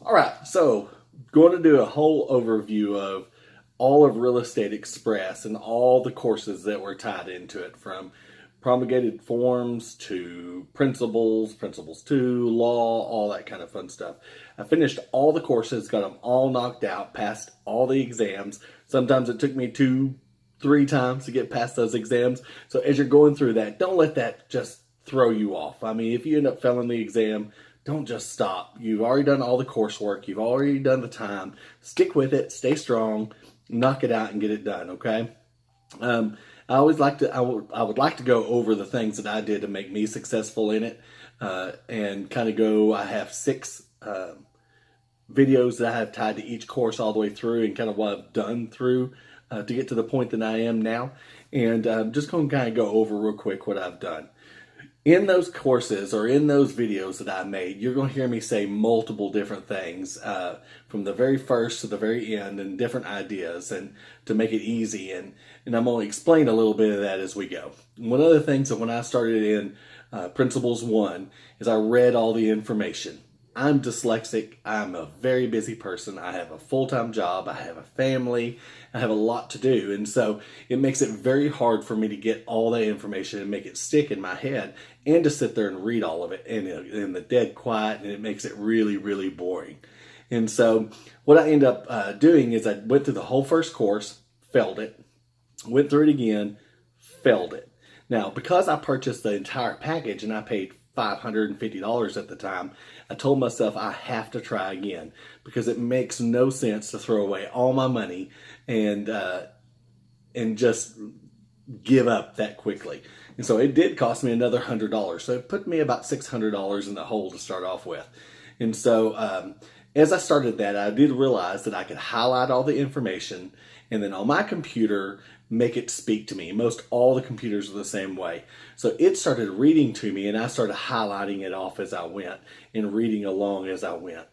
All right, so going to do a whole overview of all of Real Estate Express and all the courses that were tied into it, from promulgated forms to principles, principles 2, law, all that kind of fun stuff. I finished all the courses, got them all knocked out, passed all the exams. Sometimes it took me 2, 3 times to get past those exams. So as you're going through that, don't let that just throw you off. I mean, if you end up failing the exam, don't just stop. You've already done all the coursework. You've already done the time. Stick with it. Stay strong. Knock it out and get it done. Okay. I always like to. I would like to go over the things that I did to make me successful in it, and kind of go. I have 6 videos that I have tied to each course all the way through, and kind of what I've done through to get to the point that I am now. And just going to kind of go over real quick what I've done. In those courses or in those videos that I made, you're going to hear me say multiple different things from the very first to the very end, and different ideas, and to make it easy. And I'm going to explain a little bit of that as we go. One of the things that when I started in Principles 1 is I read all the information. I'm dyslexic. I'm a very busy person. I have a full-time job. I have a family. I have a lot to do. And so it makes it very hard for me to get all that information and make it stick in my head, and to sit there and read all of it in the dead quiet. And it makes it really, really boring. And so what I end up doing is I went through the whole first course, failed it, went through it again, failed it. Now, because I purchased the entire package and I paid $550 at the time, I told myself I have to try again, because it makes no sense to throw away all my money and just give up that quickly. And so it did cost me another $100. So it put me about $600 in the hole to start off with. And so as I started that, I did realize that I could highlight all the information, and then on my computer make it speak to me. Most all the computers are the same way. So it started reading to me, and I started highlighting it off as I went and reading along as I went.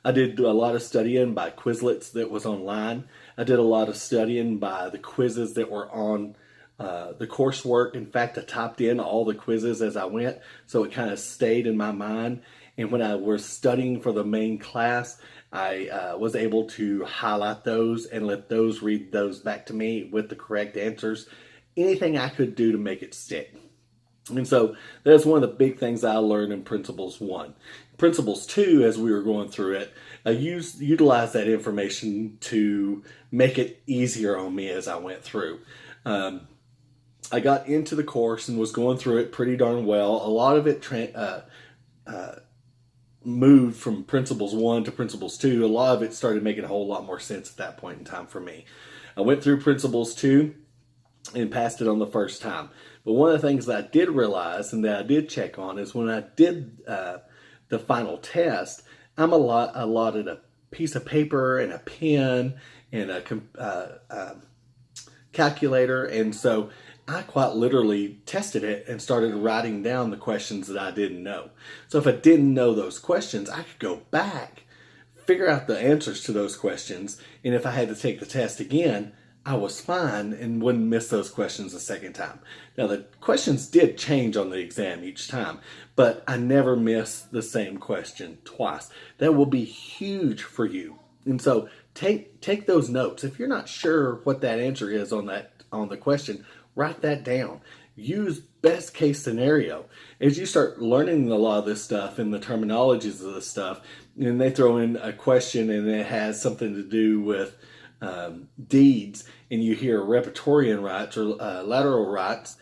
I did a lot of studying by Quizlets that was online. I did a lot of studying by the quizzes that were on the coursework. In fact, I typed in all the quizzes as I went, so it kind of stayed in my mind. And when I was studying for the main class, I was able to highlight those and let those read those back to me with the correct answers. Anything I could do to make it stick. And so that's one of the big things I learned in Principles 1. Principles 2, as we were going through it, I utilized that information to make it easier on me as I went through. I got into the course and was going through it pretty darn well. A lot of it moved from Principles 1 to Principles 2. A lot of it started making a whole lot more sense at that point in time for me. I went through Principles 2 and passed it on the first time. But one of the things that I did realize and that I did check on is when I did the final test, I'm allotted a piece of paper and a pen and a calculator. And so I quite literally tested it and started writing down the questions that I didn't know. So if I didn't know those questions, I could go back, figure out the answers to those questions, and if I had to take the test again, I was fine and wouldn't miss those questions a second time. Now, the questions did change on the exam each time, but I never missed the same question twice. That will be huge for you. And so take those notes. If you're not sure what that answer is on the question, write that down. Use best case scenario. As you start learning a lot of this stuff and the terminologies of this stuff, and they throw in a question and it has something to do with deeds, and you hear repertorian rights or lateral rights,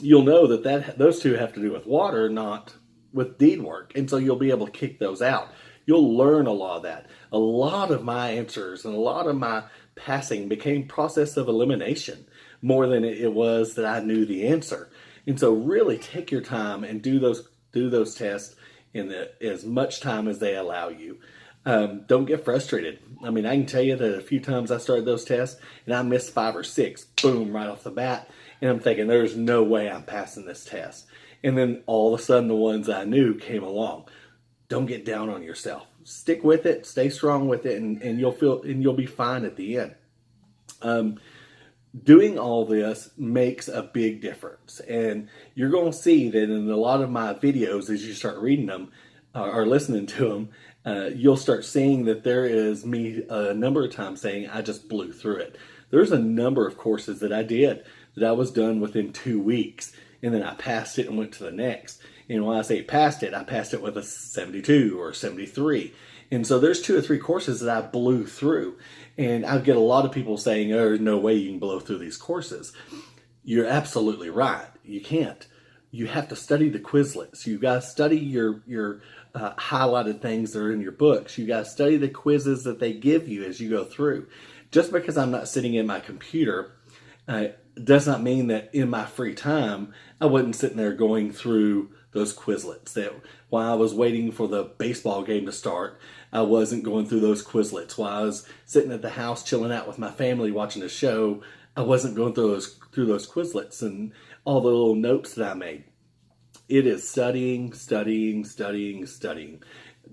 you'll know that those two have to do with water, not with deed work. And so you'll be able to kick those out. You'll learn a lot of that. A lot of my answers and a lot of my passing became process of elimination more than it was that I knew the answer. And so really take your time and do those tests in as much time as they allow you. Don't get frustrated. I mean, I can tell you that a few times I started those tests and I missed 5 or 6, boom, right off the bat. And I'm thinking, there's no way I'm passing this test. And then all of a sudden the ones I knew came along. Don't get down on yourself. Stick with it, stay strong with it, and you'll be fine at the end. Doing all this makes a big difference. And you're going to see that in a lot of my videos, as you start reading them, or listening to them, you'll start seeing that there is me a number of times saying I just blew through it. There's a number of courses that I did that I was done within 2 weeks, and then I passed it and went to the next. And when I say passed it, I passed it with a 72 or 73. And so there's 2 or 3 courses that I blew through. And I get a lot of people saying, oh, there's no way you can blow through these courses. You're absolutely right. You can't. You have to study the Quizlets. You got to study your highlighted things that are in your books. You got to study the quizzes that they give you as you go through. Just because I'm not sitting in my computer does not mean that in my free time I wasn't sitting there going through those Quizlets. That while I was waiting for the baseball game to start, I wasn't going through those Quizlets. While I was sitting at the house chilling out with my family watching a show, I wasn't going through those Quizlets and all the little notes that I made. It is studying, studying, studying, studying.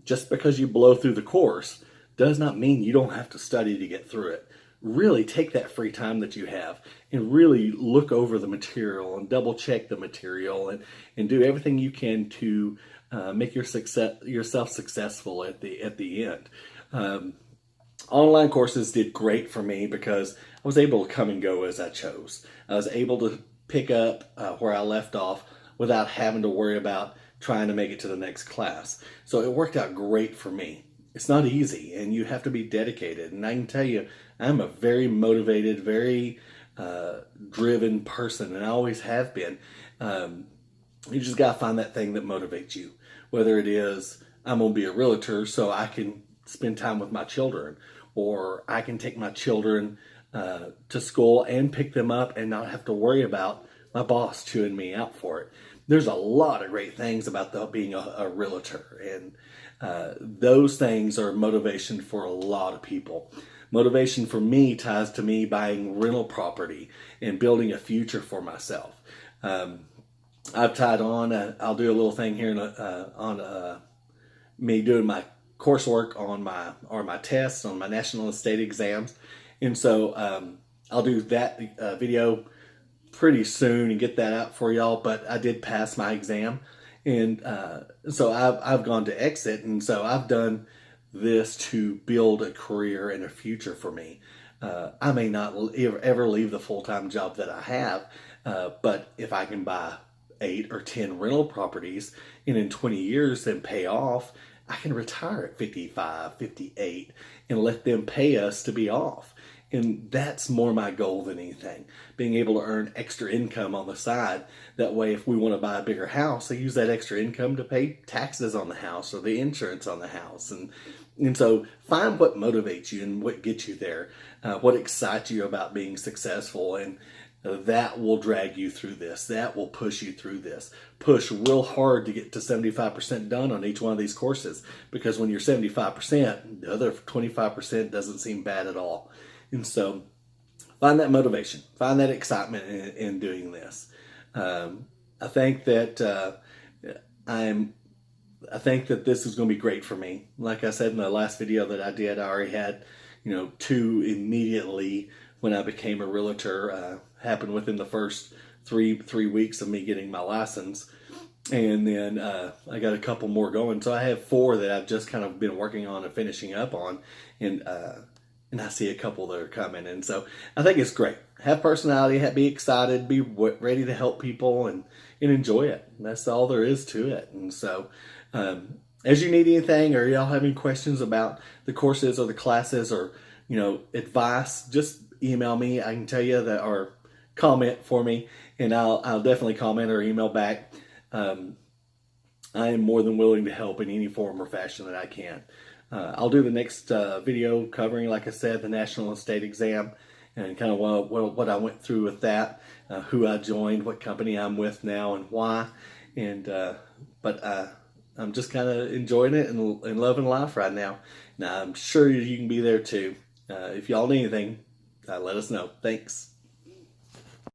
Just because you blow through the course does not mean you don't have to study to get through it. Really take that free time that you have and really look over the material and double check the material and do everything you can to make yourself successful at the end. Online courses did great for me because I was able to come and go as I chose. I was able to pick up where I left off without having to worry about trying to make it to the next class. So it worked out great for me. It's not easy, and you have to be dedicated. And I can tell you, I'm a very motivated, very driven person, and I always have been. You just got to find that thing that motivates you. Whether it is, I'm going to be a realtor so I can spend time with my children, or I can take my children to school and pick them up and not have to worry about my boss chewing me out for it. There's a lot of great things about being a realtor, and those things are motivation for a lot of people. Motivation for me ties to me buying rental property and building a future for myself. I've tied on, I'll do a little thing here on me doing my coursework on my tests, on my national estate exams. And so I'll do that video pretty soon and get that out for y'all, but I did pass my exam. And so I've gone to exit, and so I've done this to build a career and a future for me. I may not ever leave the full-time job that I have, but if I can buy 8 or 10 rental properties and in 20 years then pay off, I can retire at 55, 58 and let them pay us to be off. And that's more my goal than anything. Being able to earn extra income on the side. That way, if we want to buy a bigger house, I use that extra income to pay taxes on the house or the insurance on the house. And so find what motivates you and what gets you there, what excites you about being successful, and that will drag you through this. That will push you through this. Push real hard to get to 75% done on each one of these courses, because when you're 75%, the other 25% doesn't seem bad at all. And so find that motivation, find that excitement in doing this. I think that I think that this is going to be great for me. Like I said in the last video that I did, I already had, 2 immediately when I became a realtor happen within the first three weeks of me getting my license. And then I got a couple more going. So I have 4 that I've just kind of been working on and finishing up on. And I see a couple that are coming. And so I think it's great. Have personality, be excited, be ready to help people and enjoy it. That's all there is to it. And so as you need anything, or y'all have any questions about the courses or the classes, or, advice, just email me. I can tell you that, or comment for me, and I'll definitely comment or email back. I am more than willing to help in any form or fashion that I can. I'll do the next video covering, like I said, the National Estate Exam and kind of what I went through with that, who I joined, what company I'm with now, and why. And but I'm just kind of enjoying it and loving life right now. Now I'm sure you can be there too. If y'all need anything, let us know. Thanks.